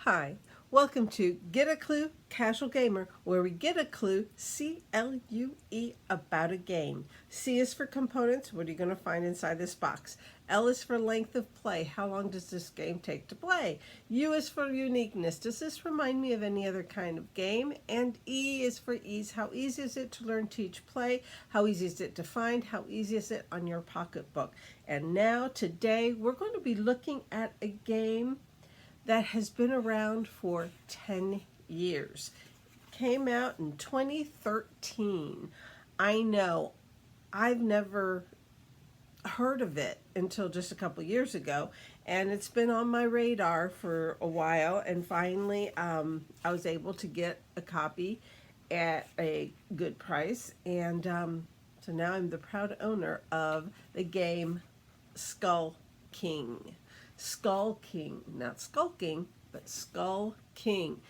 Hi, welcome to Get a Clue Casual Gamer, where we get a clue, C-L-U-E, about a game. C is for components. What are you going to find inside this box? L is for length of play. How long does this game take to play? U is for uniqueness. Does this remind me of any other kind of game? And E is for ease. How easy is it to learn, teach, play? How easy is it to find? How easy is it on your pocketbook? And now, today, we're going to be looking at a game that has been around for 10 years. Came out in 2013. I know I've never heard of it until just a couple years ago, and it's been on my radar for a while, and finally I was able to get a copy at a good price, and so now I'm the proud owner of the game Skull King. Skull King, not skulking, but Skull King.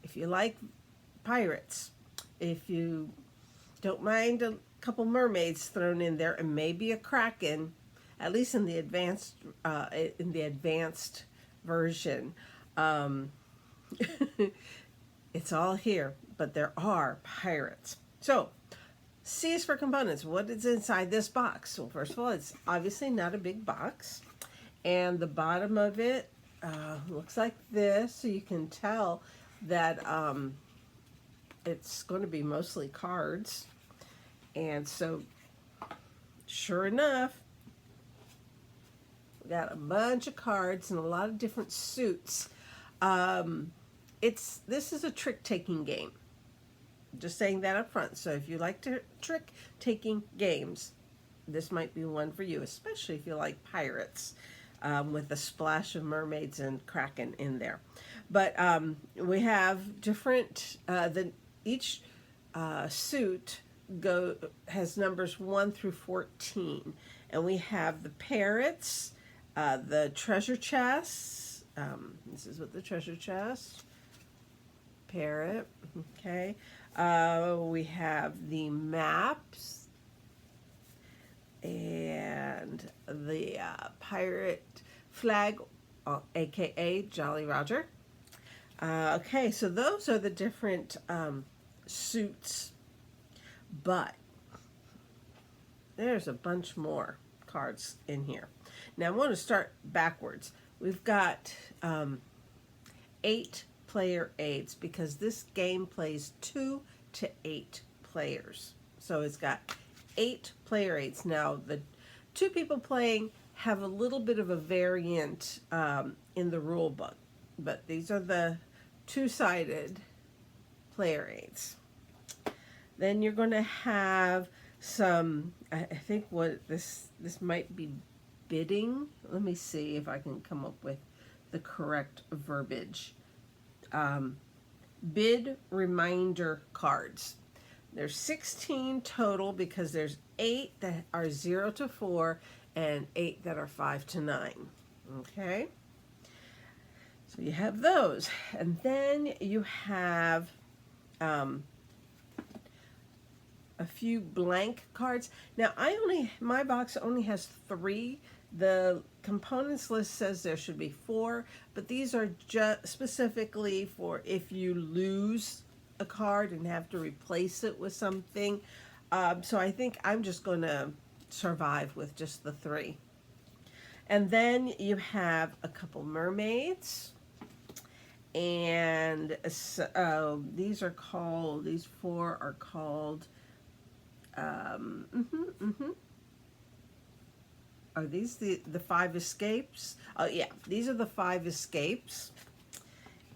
If you like pirates, if you don't mind a couple mermaids thrown in there, and maybe a kraken, at least in the advanced version, it's all here. But there are pirates. So C is for components. What is inside this box? Well, first of all, it's obviously not a big box. And the bottom of it looks like this, so you can tell that it's going to be mostly cards. And so, sure enough, we got a bunch of cards and a lot of different suits. This is a trick-taking game. Just saying that up front. So if you like to trick-taking games, this might be one for you, especially if you like pirates. With a splash of mermaids and kraken in there. But we have different, each suit has numbers 1 through 14. And we have the parrots, the treasure chests. This is what the treasure chest, parrot, okay. We have the maps, and the pirate flag, aka Jolly Roger. Okay, so those are the different suits, but there's a bunch more cards in here. Now I want to start backwards. We've got 8 player aids, because this game plays 2 to 8 players. So it's got 8 player aids. Now the 2 people playing have a little bit of a variant in the rule book, but these are the 2-sided player aids. Then you're going to have some, I think what this might be bidding. Let me see if I can come up with the correct verbiage. Bid reminder cards. There's 16 total, because there's 8 that are 0 to 4 and 8 that are 5 to 9. Okay? So you have those. And then you have a few blank cards. Now my box only has 3. The components list says there should be 4, but these are just specifically for if you lose a card and have to replace it with something. So I think I'm just going to survive with just the 3. And then you have a couple mermaids, and these 4 are called are these the 5 escapes? Oh yeah, these are the 5 escapes.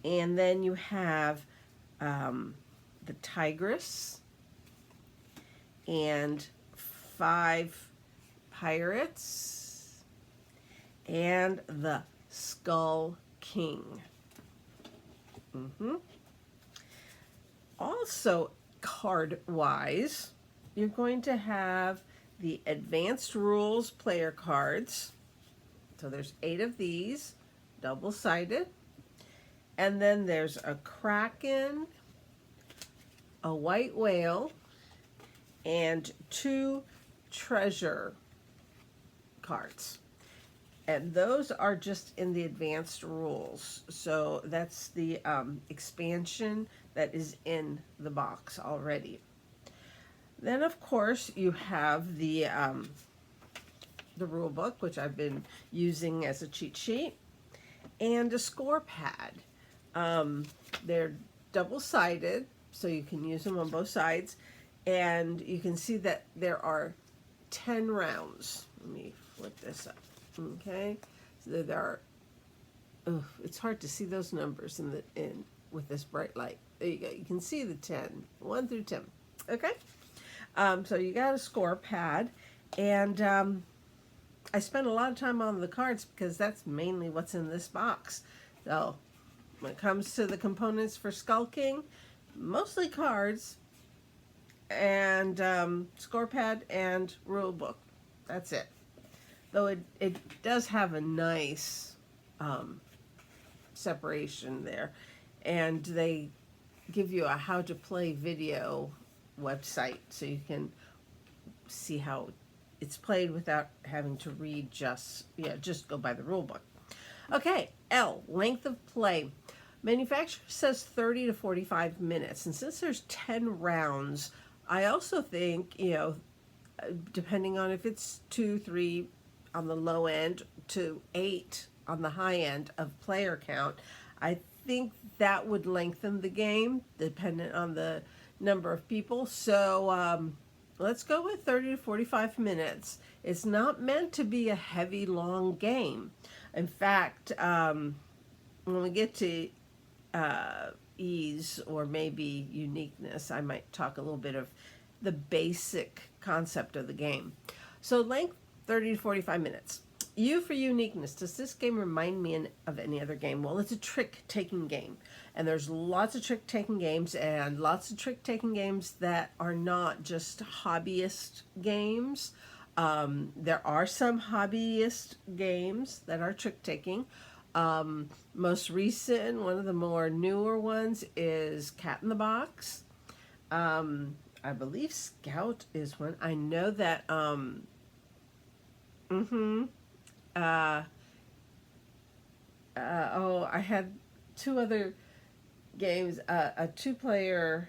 And then you have the tigress, and 5 pirates, and the Skull King. Also, card-wise, you're going to have the advanced rules player cards. So there's 8 of these, double-sided. And then there's a kraken, a white whale, and 2 treasure cards. And those are just in the advanced rules. So that's the expansion that is in the box already. Then, of course, you have the rule book, which I've been using as a cheat sheet, and a score pad. They're double-sided, so you can use them on both sides, and you can see that there are 10 rounds. Let me flip this up. Okay, so there are. Oh, it's hard to see those numbers in with this bright light. There you go. You can see the 10, 1 through 10. Okay, so you got a score pad, and I spent a lot of time on the cards because that's mainly what's in this box. So when it comes to the components for Skull King, mostly cards and score pad and rule book. That's it. Though it does have a nice separation there. And they give you a how to play video website so you can see how it's played without having to read just go by the rule book. Okay, L, length of play. Manufacturer says 30 to 45 minutes. And since there's 10 rounds, I also think, depending on if it's 2, 3 on the low end to 8 on the high end of player count, I think that would lengthen the game dependent on the number of people. So let's go with 30 to 45 minutes. It's not meant to be a heavy, long game. In fact, when we get to ease or maybe uniqueness, I might talk a little bit of the basic concept of the game. So length, 30 to 45 minutes. U for uniqueness. Does this game remind me of any other game? Well, it's a trick-taking game. And there's lots of trick-taking games and lots of trick-taking games that are not just hobbyist games. There are some hobbyist games that are trick-taking. Most recent, one of the more newer ones is Cat in the Box. I believe Scout is one. I know that I had 2 other games, a 2-player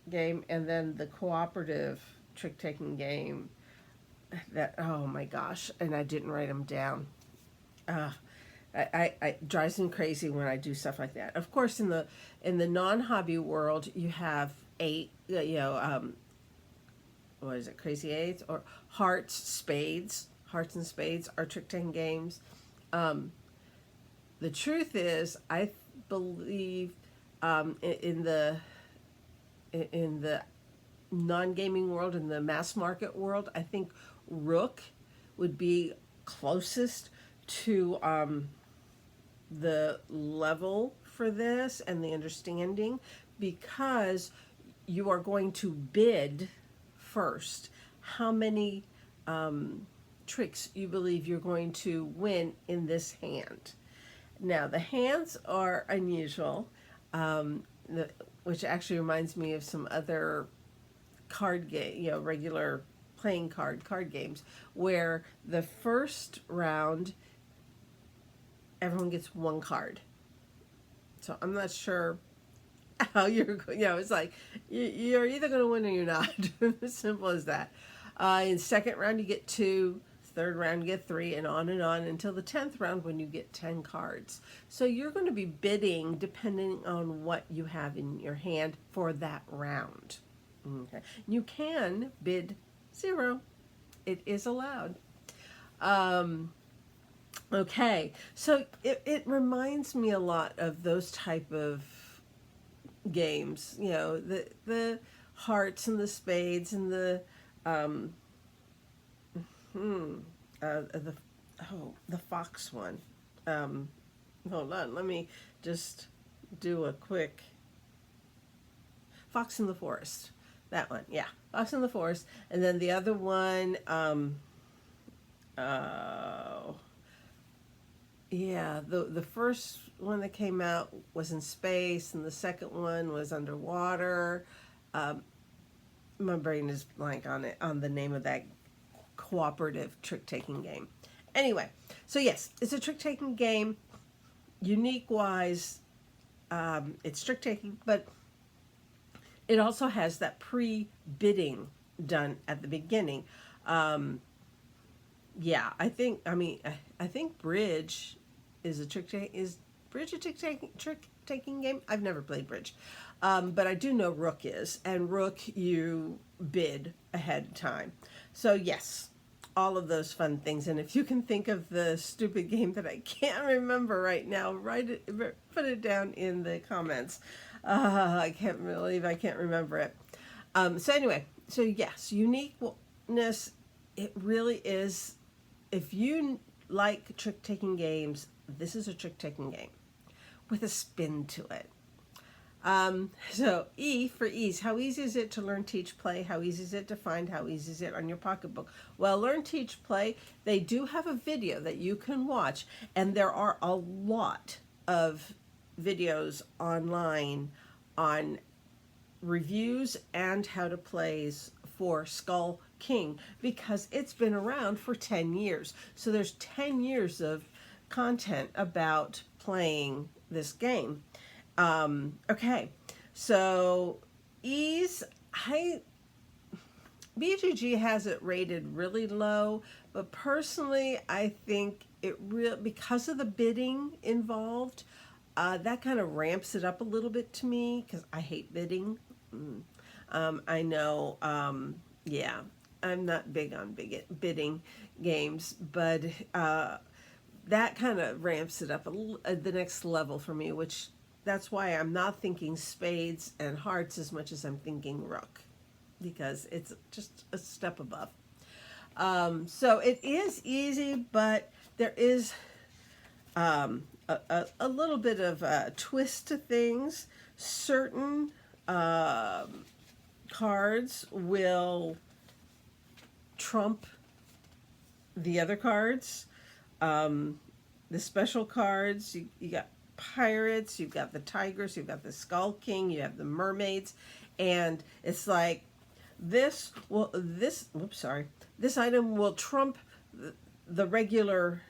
game and then the cooperative trick-taking game that, oh my gosh, and I didn't write them down. It drives me crazy when I do stuff like that. Of course, in the non-hobby world, you have 8, what is it, Crazy Eights or Hearts and Spades are trick-taking games. The truth is, I believe in the non-gaming world, in the mass market world, I think Rook would be closest to the level for this and the understanding, because you are going to bid first how many tricks you believe you're going to win in this hand. Now, the hands are unusual, which actually reminds me of some other card game, regular playing card games, where the first round, everyone gets 1 card. So I'm not sure how you're, it's like, you're either going to win or you're not. As simple as that. In second round, you get 2. Third round, you get 3, and on until the 10th round when you get 10 cards. So you're going to be bidding depending on what you have in your hand for that round. Okay. You can bid 0. It is allowed. Okay. So it reminds me a lot of those type of games. The hearts and the spades and the the fox one. Hold on, let me just do a quick Fox in the Forest. That one, yeah, Fox in the Forest. And then the other one, the first one that came out was in space, and the second one was underwater. My brain is blank on the name of that cooperative trick-taking game. Anyway, so yes, it's a trick-taking game. Unique-wise, it's trick-taking, but it also has that pre-bidding done at the beginning. Um, yeah, I think bridge is a is bridge a trick taking game? I've never played bridge, but I do know rook is, and rook you bid ahead of time. So yes, all of those fun things. And if you can think of the stupid game that I can't remember right now, put it down in the comments. I can't believe I can't remember it. So anyway, so yes, uniqueness. It really is. If you like trick-taking games, this is a trick-taking game with a spin to it. So E for ease. How easy is it to learn, teach, play? How easy is it to find? How easy is it on your pocketbook? Well, learn, teach, play. They do have a video that you can watch, and there are a lot of videos online on reviews and how to plays for Skull King, because it's been around for 10 years. So there's 10 years of content about playing this game. Okay, so ease, BGG has it rated really low, but personally I think because of the bidding involved, that kind of ramps it up a little bit to me, because I hate bidding. I know, yeah, I'm not big on bidding games, but that kind of ramps it up the next level for me, which that's why I'm not thinking spades and hearts as much as I'm thinking rook, because it's just a step above. So it is easy, but there is a little bit of a twist to things. Certain cards will trump the other cards. The special cards, you got pirates, you've got the tigers, you've got the Skull King, you have the mermaids, and it's like this item will trump the regular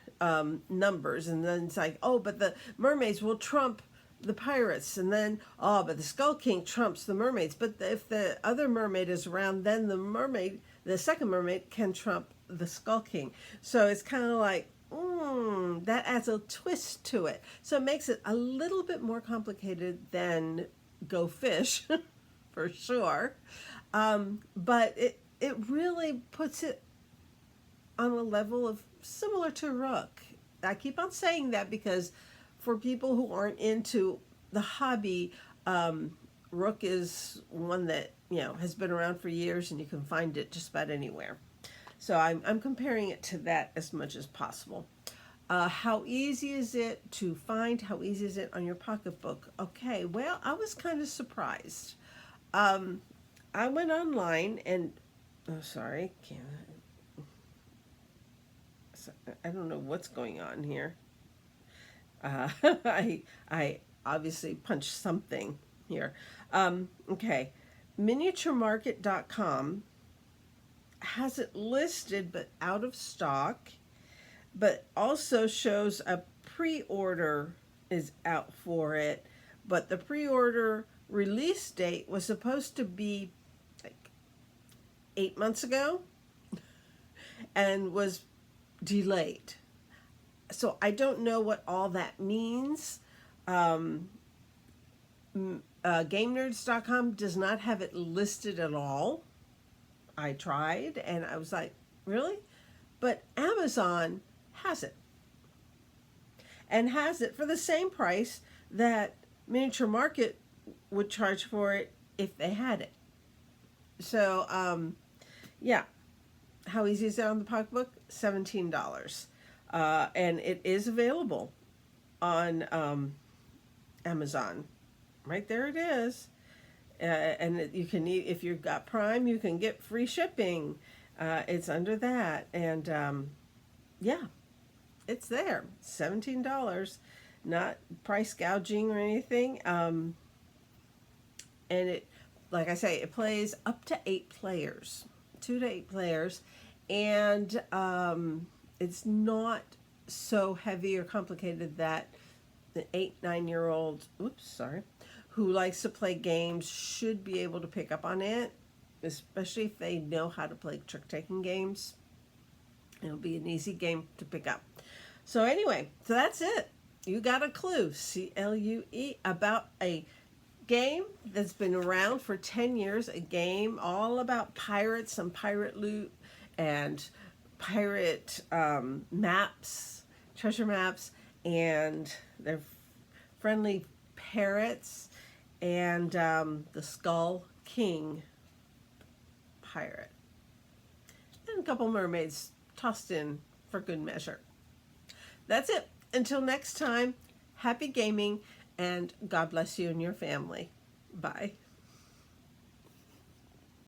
numbers, and then it's like, oh, but the mermaids will trump the pirates, and then but the Skull King trumps the mermaids, but if the other mermaid is around, then the second mermaid can trump the Skull King. So it's kind of like, that adds a twist to it. So it makes it a little bit more complicated than Go Fish, for sure. But it really puts it on a level of similar to Rook. I keep on saying that because for people who aren't into the hobby, Rook is one that has been around for years, and you can find it just about anywhere. So I'm comparing it to that as much as possible. How easy is it to find? How easy is it on your pocketbook? Okay, well, I was kind of surprised. I went online and, I don't know what's going on here. I obviously punched something here. Okay, miniaturemarket.com has it listed but out of stock, but also shows a pre-order is out for it, but the pre-order release date was supposed to be like 8 months ago and was delayed. So I don't know what all that means. GameNerds.com does not have it listed at all. I tried and I was like, really? But Amazon has it. And has it for the same price that Miniature Market would charge for it if they had it. So, yeah. How easy is that on the pocketbook? $17. And it is available on Amazon. Right there it is. And you can, if you've got Prime, you can get free shipping. It's under that. And yeah, it's there. $17. Not price gouging or anything. And it, like I say, it plays up to 8 players. 2 to 8 players. And It's not so heavy or complicated that the 8, 9-year-old, who likes to play games should be able to pick up on it, especially if they know how to play trick-taking games. It'll be an easy game to pick up. So anyway, so that's it. You got a clue, CLUE, about a game that's been around for 10 years, a game all about pirates and pirate loot and pirate maps, treasure maps, and their friendly parrots, and the Skull King pirate, and a couple mermaids tossed in for good measure. That's it. Until next time, happy gaming, and God bless you and your family. Bye.